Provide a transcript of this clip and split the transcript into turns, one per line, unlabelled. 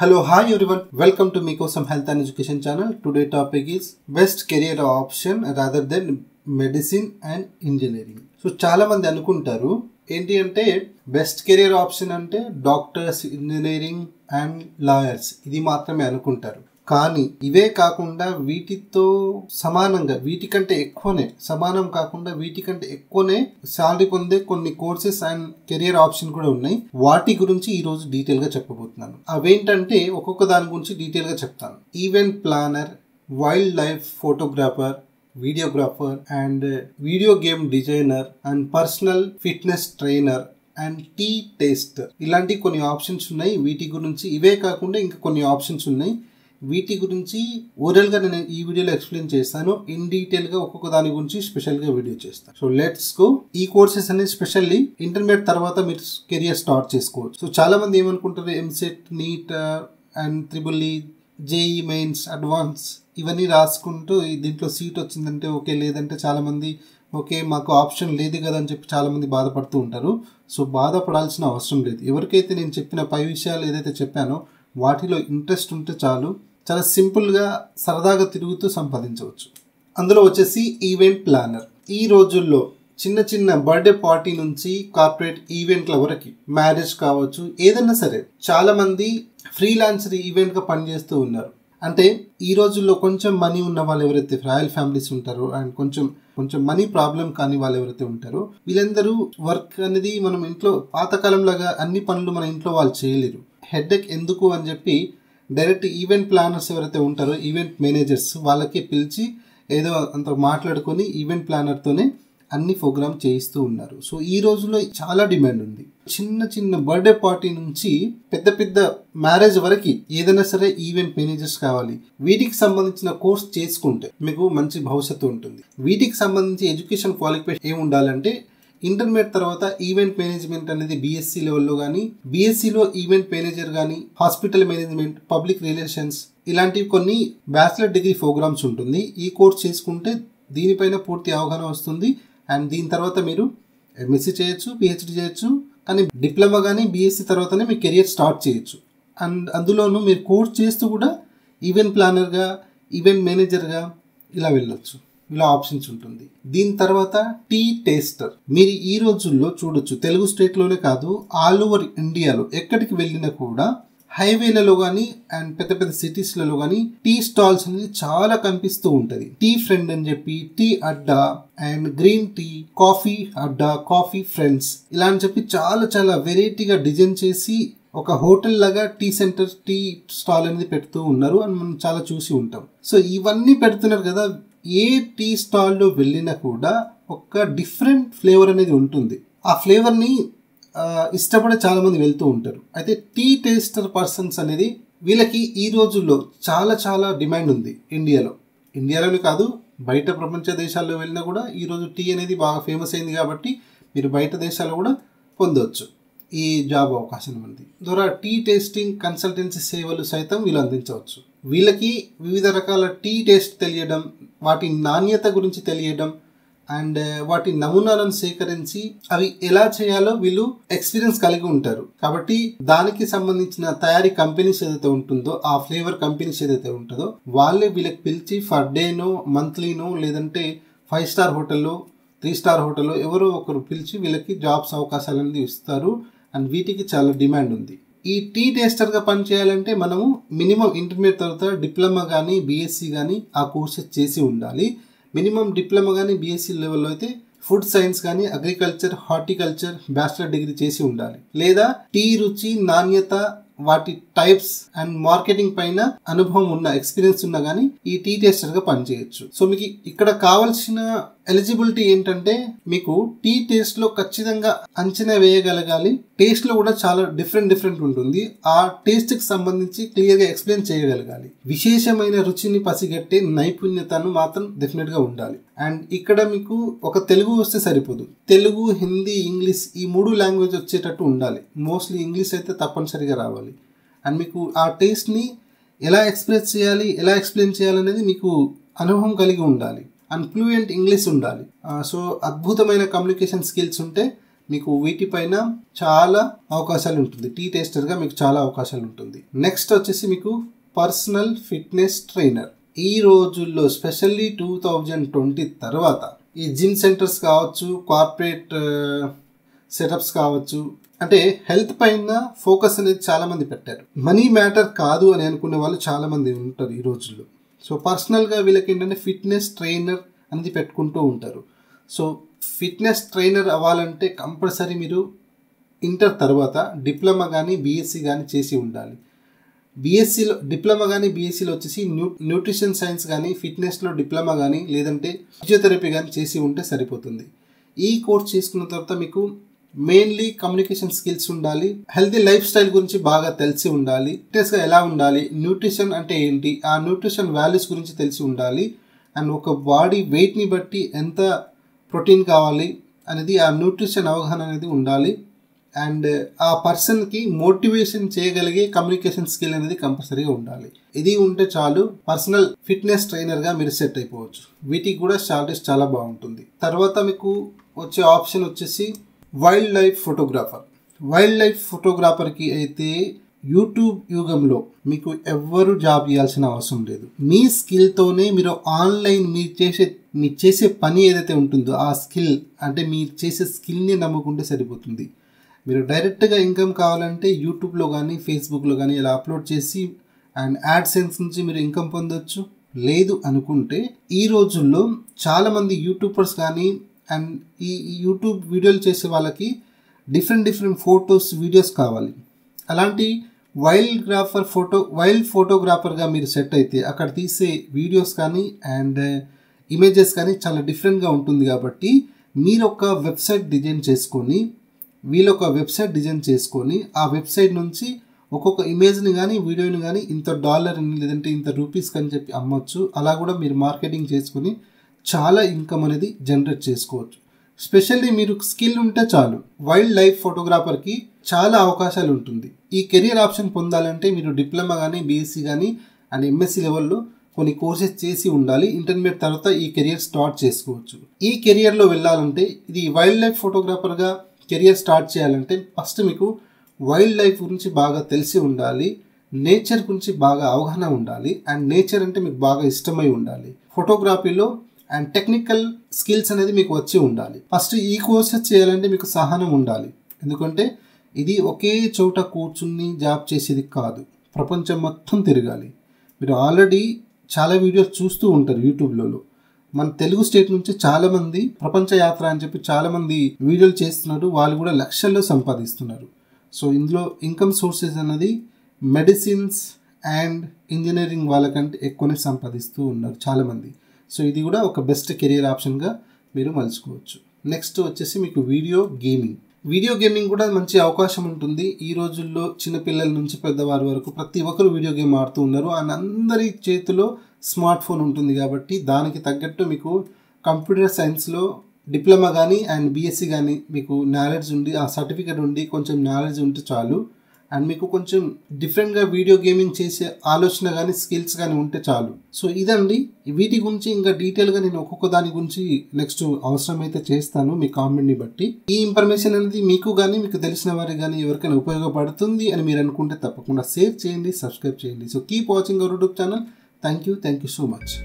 Hello, hi everyone. Welcome to Mikosam Health and Education channel. Today topic is best career option rather than medicine and engineering. So చాలా మంది అనుకుంటారు ఏంటి అంటే best career option అంటే doctors, engineering and lawyers ఇది మాత్రమే అనుకుంటారు. కానీ ఇవే కాకుండా వీటితో సమానంగా వీటికంటే ఎక్కువనే సాలరీ పొందే కొన్ని కోర్సెస్ అండ్ కెరియర్ ఆప్షన్ కూడా ఉన్నాయి. వాటి గురించి ఈ రోజు డీటెయిల్ గా చెప్పబోతున్నాను. అవేంటంటే ఒక్కొక్క దాని గురించి డీటెయిల్ గా చెప్తాను. Event planner, wildlife photographer, videographer and video game designer and personal fitness trainer and tea taster ఇలాంటి కొన్ని ఆప్షన్స్ ఉన్నాయి. వీటి గురించి ఇవే కాకుండా ఇంకా కొన్ని ఆప్షన్స్ ఉన్నాయి. వీటి గురించి ఓవరాల్ గా నేను ఈ వీడియోలో ఎక్స్ప్లెయిన్ చేస్తాను. ఇన్ డీటెయిల్ గా ఒక్కొక్క దాని గురించి స్పెషల్ గా వీడియో చేస్తాను. So let's go. ఈ కోర్సెస్ అనేది స్పెషల్లీ ఇంటర్మీడియట్ తర్వాత మీరు కెరియర్ స్టార్ట్ చేసుకోవచ్చు. సో చాలా మంది ఏమనుకుంటారు, EAMCET, NEET and triple JEE mains, advance ఇవన్నీ రాసుకుంటూ దీంట్లో సీట్ వచ్చిందంటే ఓకే, లేదంటే చాలా మంది ఓకే మాకు ఆప్షన్ లేదు కదా అని చెప్పి చాలా మంది బాధపడుతూ ఉంటారు. సో బాధపడాల్సిన అవసరం లేదు. ఎవరికైతే నేను చెప్పిన 5 విషయాలు ఏదైతే చెప్పానో వాటిలో ఇంట్రెస్ట్ ఉంటే చాలు, చాలా సింపుల్గా సరదాగా తిరుగుతూ సంపాదించవచ్చు. అందులో వచ్చేసి ఈవెంట్ ప్లానర్. ఈ రోజుల్లో చిన్న చిన్న బర్త్డే పార్టీ నుంచి కార్పొరేట్ ఈవెంట్ల వరకు, మ్యారేజ్ కావచ్చు, ఏదైనా సరే చాలా మంది ఫ్రీలాన్సర్ ఈవెంట్గా పనిచేస్తూ ఉన్నారు. అంటే ఈ రోజుల్లో కొంచెం మనీ ఉన్న వాళ్ళు ఎవరైతే రాయల్ ఫ్యామిలీస్ ఉంటారో అండ్ కొంచెం మనీ ప్రాబ్లం కాని వాళ్ళు ఎవరైతే ఉంటారో వీళ్ళందరూ వర్క్ అనేది మనం ఇంట్లో పాతకాలం లాగా అన్ని పనులు మన ఇంట్లో వాళ్ళు చేయలేరు. హెడ్ఏక్ ఎందుకు అని చెప్పి డైరెక్ట్ ఈవెంట్ ప్లానర్స్ ఎవరైతే ఉంటారో, ఈవెంట్ మేనేజర్స్, వాళ్ళకి పిలిచి ఏదో అంత మాట్లాడుకొని ఈవెంట్ ప్లానర్తోనే అన్ని ప్రోగ్రామ్ చేయిస్తూ ఉన్నారు. సో ఈ రోజుల్లో చాలా డిమాండ్ ఉంది. చిన్న చిన్న బర్త్డే పార్టీ నుంచి పెద్ద మ్యారేజ్ వరకు ఏదైనా సరే ఈవెంట్ మేనేజర్స్ కావాలి. వీటికి సంబంధించిన కోర్స్ చేసుకుంటే మీకు మంచి భవిష్యత్తు ఉంటుంది. వీటికి సంబంధించి ఎడ్యుకేషన్ క్వాలిఫికేషన్ ఏమి ఉండాలంటే ఇంటర్మీడియట్ తర్వాత ఈవెంట్ మేనేజ్మెంట్ అనేది బీఎస్సీ లెవెల్లో కానీ, బీఎస్సీలో ఈవెంట్ మేనేజర్ కానీ, హాస్పిటల్ మేనేజ్మెంట్, పబ్లిక్ రిలేషన్స్ ఇలాంటివి కొన్ని బ్యాచిలర్ డిగ్రీ ప్రోగ్రామ్స్ ఉంటుంది. ఈ కోర్స్ చేసుకుంటే దీనిపైన పూర్తి అవగాహన వస్తుంది. అండ్ దీని తర్వాత మీరు ఎంఎస్సీ చేయొచ్చు, పిహెచ్డి చేయొచ్చు, కానీ డిప్లొమా కానీ బీఎస్సీ తర్వాతనే మీ కెరియర్ స్టార్ట్ చేయొచ్చు. అండ్ అందులోనూ మీరు కోర్స్ చేస్తూ కూడా ఈవెంట్ ప్లానర్గా, ఈవెంట్ మేనేజర్గా ఇలా వెళ్ళొచ్చు. ఇలా ఆప్షన్స్ ఉంటుంది. దీని తర్వాత టీ టేస్టర్. మీరు ఈ రోజుల్లో చూడొచ్చు, తెలుగు స్టేట్లోనే కాదు ఆల్ ఓవర్ ఇండియాలో ఎక్కడికి వెళ్ళినా కూడా హైవేలలో కానీ అండ్ పెద్ద సిటీస్లలో కానీ టీ స్టాల్స్ అనేది చాలా కనిపిస్తూ ఉంటుంది. టీ ఫ్రెండ్ అని చెప్పి, టీ అడ్డా అండ్ గ్రీన్ టీ, కాఫీ అడ్డా, కాఫీ ఫ్రెండ్స్ ఇలా అని చెప్పి చాలా వెరైటీగా డిజైన్ చేసి ఒక హోటల్ లాగా టీ సెంటర్, టీ స్టాల్ అనేది పెడుతూ ఉన్నారు అని మనం చాలా చూసి ఉంటాం. సో ఇవన్నీ పెడుతున్నారు కదా, ఏ టీ స్టాల్లో వెళ్ళినా కూడా ఒక డిఫరెంట్ ఫ్లేవర్ అనేది ఉంటుంది. ఆ ఫ్లేవర్ని ఇష్టపడే చాలా మంది వెళ్తూ ఉంటారు. అయితే టీ టేస్టర్ పర్సన్స్ అనేది వీళ్ళకి ఈ రోజుల్లో చాలా డిమాండ్ ఉంది. ఇండియాలోనే కాదు బయట ప్రపంచ దేశాల్లో వెళ్ళినా కూడా ఈరోజు టీ అనేది బాగా ఫేమస్ అయింది కాబట్టి మీరు బయట దేశాల్లో కూడా పొందవచ్చు ఈ జాబ్ అవకాశం ఉంది. ద్వారా టీ టేస్టింగ్ కన్సల్టెన్సీ సేవలు సైతం వీళ్ళు అందించవచ్చు. వీళ్ళకి వివిధ రకాల టీ టేస్ట్ తెలియడం, వాటి నాణ్యత గురించి తెలియడం అండ్ వాటి నమూనాలను సేకరించి అవి ఎలా చేయాలో వీళ్ళు ఎక్స్పీరియన్స్ కలిగి ఉంటారు. కాబట్టి దానికి సంబంధించిన తయారీ కంపెనీస్ ఏదైతే ఉంటుందో, ఆ ఫ్లేవర్ కంపెనీస్ ఏదైతే ఉంటుందో వాళ్ళే వీళ్ళకి పిలిచి ఫర్ డేనో, మంత్లీనో, లేదంటే 5 స్టార్ హోటల్లో, 3 స్టార్ హోటల్లో ఎవరో ఒకరు పిలిచి వీళ్ళకి జాబ్స్ అవకాశాలు అనేది ఇస్తారు. అండ్ వీటికి చాలా డిమాండ్ ఉంది. ఈ టీ టేస్టర్గా పనిచేయాలంటే మనము మినిమం ఇంటర్మీడియట్ తర్వాత డిప్లొమా కానీ, బీఎస్సీ కానీ ఆ కోర్సెస్ చేసి ఉండాలి. మినిమం డిప్లొమా కానీ బీఎస్సీ లెవెల్లో అయితే ఫుడ్ సైన్స్ కానీ, అగ్రికల్చర్, హార్టికల్చర్ బ్యాచిలర్ డిగ్రీ చేసి ఉండాలి. లేదా టీ రుచి, నాణ్యత, వాటి టైప్స్ అండ్ మార్కెటింగ్ పైన అనుభవం ఉన్న, ఎక్స్పీరియన్స్ ఉన్నా కానీ ఈ టీ టేస్టర్ గా పనిచేయచ్చు. సో మీకు ఇక్కడ కావాల్సిన ఎలిజిబిలిటీ ఏంటంటే మీకు టీ టేస్ట్ లో ఖచ్చితంగా అంచనా వేయగలగాలి. టేస్ట్ లో కూడా చాలా డిఫరెంట్ ఉంటుంది. ఆ టేస్ట్ కి సంబంధించి క్లియర్ గా ఎక్స్ప్లెయిన్ చేయగలగాలి. విశేషమైన రుచిని పసిగట్టే నైపుణ్యతను మాత్రం డెఫినెట్ గా ఉండాలి. అండ్ ఇక్కడ మీకు ఒక తెలుగు వస్తే సరిపోదు, తెలుగు, హిందీ, ఇంగ్లీష్ ఈ 3 లాంగ్వేజ్ వచ్చేటట్టు ఉండాలి. మోస్ట్లీ ఇంగ్లీష్ అయితే తప్పనిసరిగా రావాలి. అండ్ మీకు ఆ టేస్ట్ని ఎలా ఎక్స్ప్రెస్ చేయాలి, ఎలా ఎక్స్ప్లెయిన్ చేయాలనేది మీకు అనుభవం కలిగి ఉండాలి. అండ్ ఫ్లూయెంట్ ఇంగ్లీష్ ఉండాలి. సో అద్భుతమైన కమ్యూనికేషన్ స్కిల్స్ ఉంటే మీకు వీటిపైన చాలా అవకాశాలు ఉంటుంది. టీ టేస్టర్గా మీకు చాలా అవకాశాలు ఉంటుంది. నెక్స్ట్ వచ్చేసి మీకు పర్సనల్ ఫిట్నెస్ ట్రైనర్. ఈ రోజుల్లో స్పెషల్లీ 2020 తర్వాత ఈ జిమ్ సెంటర్స్ కావచ్చు, కార్పొరేట్ సెటప్స్ కావచ్చు, అంటే హెల్త్ పైన ఫోకస్ అనేది చాలామంది పెట్టారు. మనీ మ్యాటర్ కాదు అని అనుకునే వాళ్ళు చాలామంది ఉంటారు ఈ రోజుల్లో. సో పర్సనల్గా వీళ్ళకి ఏంటంటే ఫిట్నెస్ ట్రైనర్ అనేది పెట్టుకుంటూ ఉంటారు. సో ఫిట్నెస్ ట్రైనర్ అవ్వాలంటే కంపల్సరీ మీరు ఇంటర్ తర్వాత డిప్లొమా కానీ బీఎస్సీ కానీ చేసి ఉండాలి. బీఎస్సీలో డిప్లొమా కానీ బీఎస్సీలో వచ్చేసి న్యూట్రిషన్ సైన్స్ కానీ, ఫిట్నెస్లో డిప్లొమా కానీ, లేదంటే ఫిజియోథెరపీ కానీ చేసి ఉంటే సరిపోతుంది. ఈ కోర్స్ చేసుకున్న తర్వాత మీకు మెయిన్లీ కమ్యూనికేషన్ స్కిల్స్ ఉండాలి, హెల్తీ లైఫ్ స్టైల్ గురించి బాగా తెలిసి ఉండాలి, ఫిట్నెస్గా ఎలా ఉండాలి, న్యూట్రిషన్ అంటే ఏంటి, ఆ న్యూట్రిషన్ వాల్యూస్ గురించి తెలిసి ఉండాలి, అండ్ ఒక బాడీ వెయిట్ని బట్టి ఎంత ప్రోటీన్ కావాలి అనేది ఆ న్యూట్రిషన్ అవగాహన అనేది ఉండాలి. అండ్ ఆ పర్సన్కి మోటివేషన్ చేయగలిగే కమ్యూనికేషన్ స్కిల్ అనేది కంపల్సరీగా ఉండాలి. ఇది ఉంటే చాలు, పర్సనల్ ఫిట్నెస్ ట్రైనర్గా మీరు సెట్ అయిపోవచ్చు. వీటికి కూడా శాలరీస్ చాలా బాగుంటుంది. తర్వాత మీకు వచ్చే ఆప్షన్ వచ్చేసి wildlife photographer. Wildlife ఫోటోగ్రాఫర్కి అయితే యూట్యూబ్ యుగంలో మీకు ఎవ్వరు జాబ్ చేయాల్సిన అవసరం లేదు. మీ స్కిల్తోనే మీరు ఆన్లైన్ మీరు చేసే పని ఏదైతే ఉంటుందో ఆ స్కిల్, అంటే మీరు చేసే స్కిల్ని నమ్ముకుంటే సరిపోతుంది. మీరు డైరెక్ట్గా ఇన్కమ్ కావాలంటే యూట్యూబ్లో కానీ ఫేస్బుక్లో కానీ ఇలా అప్లోడ్ చేసి అండ్ యాడ్సెన్స్ నుంచి మీరు ఇన్కమ్ పొందొచ్చు. లేదు అనుకుంటే ఈ రోజుల్లో చాలామంది యూట్యూబర్స్ కానీ అండ్ ఈ యూట్యూబ్ వీడియోలు చేసే వాళ్ళకి డిఫరెంట్ ఫొటోస్ వీడియోస్ కావాలి. అలాంటి వైల్డ్ ఫోటోగ్రాఫర్గా మీరు సెట్ అయితే అక్కడ తీసే వీడియోస్ కానీ అండ్ ఇమేజెస్ కానీ చాలా డిఫరెంట్గా ఉంటుంది. కాబట్టి మీరు ఒక వెబ్సైట్ డిజైన్ చేసుకొని ఆ వెబ్సైట్ నుంచి ఒక్కొక్క ఇమేజ్ని కానీ వీడియోని కానీ ఇంత $, లేదంటే ఇంత రూపీస్ అని చెప్పి అమ్మొచ్చు. అలా కూడా మీరు మార్కెటింగ్ చేసుకొని చాలా ఇన్కమ్ అనేది జనరేట్ చేసుకోవచ్చు. స్పెషల్లీ మీరు స్కిల్ ఉంటే చాలు, వైల్డ్ లైఫ్ ఫోటోగ్రాఫర్కి చాలా అవకాశాలు ఉంటుంది. ఈ కెరియర్ ఆప్షన్ పొందాలంటే మీరు డిప్లొమా కానీ బీఎస్సీ కానీ అండ్ ఎంఎస్సీ లెవెల్లో కొన్ని కోర్సెస్ చేసి ఉండాలి. ఇంటర్మీడియట్ తర్వాత ఈ కెరియర్ స్టార్ట్ చేసుకోవచ్చు. ఈ కెరియర్లో వెళ్ళాలంటే ఇది వైల్డ్ లైఫ్ ఫోటోగ్రాఫర్గా కెరియర్ స్టార్ట్ చేయాలంటే ఫస్ట్ మీకు వైల్డ్ లైఫ్ గురించి బాగా తెలిసి ఉండాలి, నేచర్ గురించి బాగా అవగాహన ఉండాలి, అండ్ నేచర్ అంటే మీకు బాగా ఇష్టమై ఉండాలి. ఫోటోగ్రఫీలో అండ్ టెక్నికల్ స్కిల్స్ అనేది మీకు వచ్చి ఉండాలి. ఫస్ట్ ఈ కోర్సెస్ చేయాలంటే మీకు సహనం ఉండాలి. ఎందుకంటే ఇది ఒకే చోట కూర్చుని జాబ్ చేసేది కాదు, ప్రపంచం మొత్తం తిరగాలి. మీరు ఆల్రెడీ చాలా వీడియోస్ చూస్తూ ఉంటారు యూట్యూబ్లలో. మన తెలుగు స్టేట్ నుంచి చాలామంది ప్రపంచ యాత్ర అని చెప్పి చాలామంది వీడియోలు చేస్తున్నారు. వాళ్ళు కూడా లక్షల్లో సంపాదిస్తున్నారు. సో ఇందులో ఇన్కమ్ సోర్సెస్ అనేది మెడిసిన్స్ అండ్ ఇంజనీరింగ్ వాళ్ళకంటే ఎక్కువనే సంపాదిస్తూ ఉన్నారు చాలామంది. సో ఇది కూడా ఒక బెస్ట్ కెరియర్ ఆప్షన్గా మీరు మలుచుకోవచ్చు. నెక్స్ట్ వచ్చేసి మీకు వీడియో గేమింగ్ కూడా మంచి అవకాశం ఉంటుంది. ఈ రోజుల్లో చిన్నపిల్లల నుంచి పెద్దవారి వరకు ప్రతి ఒక్కరు వీడియో గేమ్ ఆడుతూ ఉన్నారు. అండ్ అందరి చేతిలో స్మార్ట్ ఫోన్ ఉంటుంది. కాబట్టి దానికి తగ్గట్టు మీకు కంప్యూటర్ సైన్స్లో డిప్లొమా కానీ అండ్ బీఎస్సీ కానీ మీకు నాలెడ్జ్ ఉండి, ఆ సర్టిఫికేట్ ఉండి కొంచెం నాలెడ్జ్ ఉంటే చాలు. అండ్ మీకు కొంచెం డిఫరెంట్గా వీడియో గేమింగ్ చేసే ఆలోచన కానీ స్కిల్స్ కానీ ఉంటే చాలు. సో ఇదండి, వీటి గురించి ఇంకా డీటెయిల్గా నేను ఒక్కొక్క దాని గురించి నెక్స్ట్ అవసరమైతే చేస్తాను మీ కామెంట్ని బట్టి. ఈ ఇన్ఫర్మేషన్ అనేది మీకు కానీ మీకు తెలిసిన వారికి కానీ ఎవరికైనా ఉపయోగపడుతుంది అని మీరు అనుకుంటే తప్పకుండా షేర్ చేయండి, సబ్స్క్రైబ్ చేయండి. So keep watching our YouTube channel. Thank you so much.